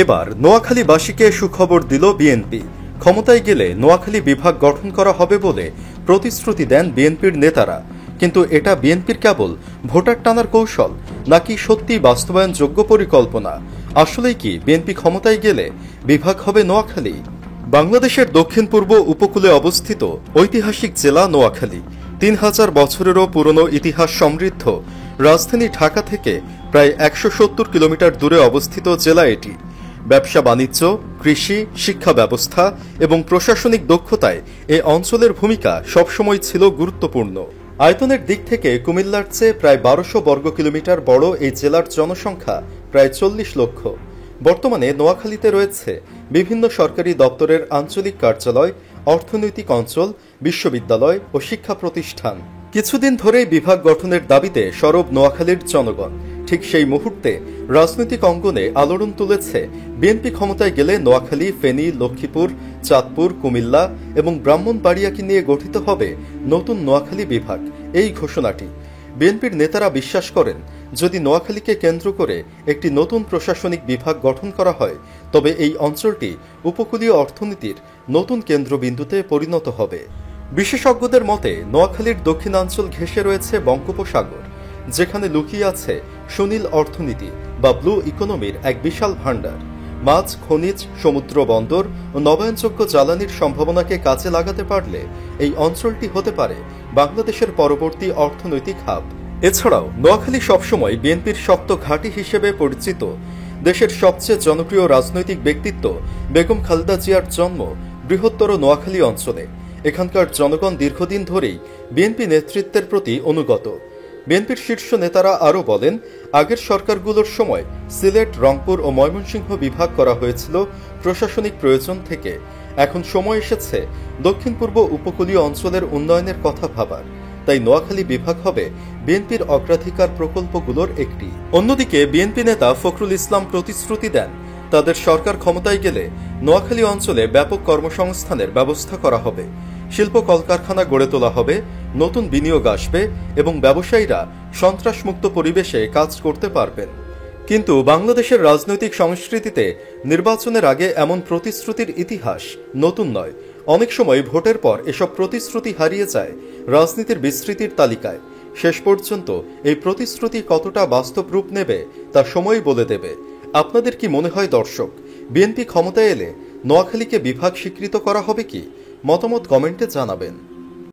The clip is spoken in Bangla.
এবার নোয়াখালীবাসীকে সুখবর দিল বিএনপি। ক্ষমতায় গেলে নোয়াখালী বিভাগ গঠন করা হবে বলে প্রতিশ্রুতি দেন বিএনপির নেতারা। কিন্তু এটা বিএনপির কেবল ভোটার টানার কৌশল, নাকি সত্যি বাস্তবায়নযোগ্য পরিকল্পনা? আসলেই কি বিএনপি ক্ষমতায় গেলে বিভাগ হবে নোয়াখালী? বাংলাদেশের দক্ষিণ পূর্ব উপকূলে অবস্থিত ঐতিহাসিক জেলা নোয়াখালী ৩,০০০ বছরেরও পুরনো ইতিহাস সমৃদ্ধ রাজধানী ঢাকা থেকে প্রায় ১৭০ কিলোমিটার দূরে অবস্থিত জেলা এটি। ব্যবসা বাণিজ্য, কৃষি, শিক্ষা ব্যবস্থা এবং প্রশাসনিক দক্ষতায় এ অঞ্চলের ভূমিকা সবসময় ছিল গুরুত্বপূর্ণ। আয়তনের দিক থেকে কুমিল্লার চেয়ে প্রায় ১২০০ বর্গ কিলোমিটার বড় এই জেলার জনসংখ্যা প্রায় ৪০ লক্ষ। বর্তমানে নোয়াখালীতে রয়েছে বিভিন্ন সরকারি দপ্তরের আঞ্চলিক কার্যালয়, অর্থনৈতিক অঞ্চল, বিশ্ববিদ্যালয় ও শিক্ষা প্রতিষ্ঠান। কিছুদিন ধরেই বিভাগ গঠনের দাবিতে সরব নোয়াখালীর জনগণ। ঠিক সেই মুহূর্তে রাজনৈতিক অঙ্গনে আলোড়ন তুলেছে বিএনপি ক্ষমতায় গেলে নোয়াখালী, ফেনী, লক্ষ্মীপুর, চাঁদপুর, কুমিল্লা এবং ব্রাহ্মণবাড়িয়াকে নিয়ে গঠিত হবে নতুন নোয়াখালী বিভাগ। এই ঘোষণাটি বিএনপির নেতারা বিশ্বাস করেন, যদি নোয়াখালীকে কেন্দ্র করে একটি নতুন প্রশাসনিক বিভাগ গঠন করা হয়, তবে এই অঞ্চলটি উপকূলীয় অর্থনীতির নতুন কেন্দ্রবিন্দুতে পরিণত হবে। বিশেষজ্ঞদের মতে নোয়াখালীর দক্ষিণাঞ্চল ঘেঁষে রয়েছে বঙ্গোপসাগর, যেখানে লুকিয়ে আছে সুনীল অর্থনীতি বা ব্লু ইকোনমির এক বিশাল ভাণ্ডার। মাছ, খনিজ, সমুদ্র বন্দর ও নবায়নযোগ্য জ্বালানির সম্ভাবনাকে কাজে লাগাতে পারলে এই অঞ্চলটি হতে পারে বাংলাদেশের পরবর্তী অর্থনৈতিক হাব। এছাড়াও নোয়াখালী সবসময় বিএনপির শক্ত ঘাঁটি হিসেবে পরিচিত। দেশের সবচেয়ে জনপ্রিয় রাজনৈতিক ব্যক্তিত্ব বেগম খালেদা জিয়ার জন্ম বৃহত্তর নোয়াখালী অঞ্চলে। এখানকার জনগণ দীর্ঘদিন ধরেই বিএনপি নেতৃত্বের প্রতি অনুগত। বিএনপির শীর্ষ নেতারা আরও বলেন, আগের সরকারগুলোর সময় সিলেট, রংপুর ও ময়মনসিংহ বিভাগ করা হয়েছিল প্রশাসনিক প্রয়োজন থেকে। এখন সময় এসেছে দক্ষিণ পূর্ব উপকূলীয় অঞ্চলের উন্নয়নের কথা ভাবার। তাই নোয়াখালী বিভাগ হবে বিএনপির অগ্রাধিকার প্রকল্পগুলোর একটি। অন্যদিকে বিএনপি নেতা ফখরুল ইসলাম প্রতিশ্রুতি দেন, তাদের সরকার ক্ষমতায় গেলে নোয়াখালী অঞ্চলে ব্যাপক কর্মসংস্থানের ব্যবস্থা করা হবে, শিল্প কলকারখানা গড়ে তোলা হবে, নতুন বিনিয়োগ আসবে এবং ব্যবসায়ীরা সন্ত্রাসমুক্ত পরিবেশে কাজ করতে পারবেন। কিন্তু বাংলাদেশের রাজনৈতিক সংস্কৃতিতে নির্বাচনের আগে এমন প্রতিশ্রুতির ইতিহাস নতুন নয়। অনেক সময় ভোটের পর এসব প্রতিশ্রুতি হারিয়ে যায় রাজনীতির বিস্তৃতির তালিকায়। শেষ পর্যন্ত এই প্রতিশ্রুতি কতটা বাস্তব রূপ নেবে তা সময় বলে দেবে। আপনাদের কি মনে হয় দর্শক, বিএনপি ক্ষমতায় এলে নোয়াখালীকে বিভাগ স্বীকৃত করা হবে কি? মতামত কমেন্টে জানাবেন।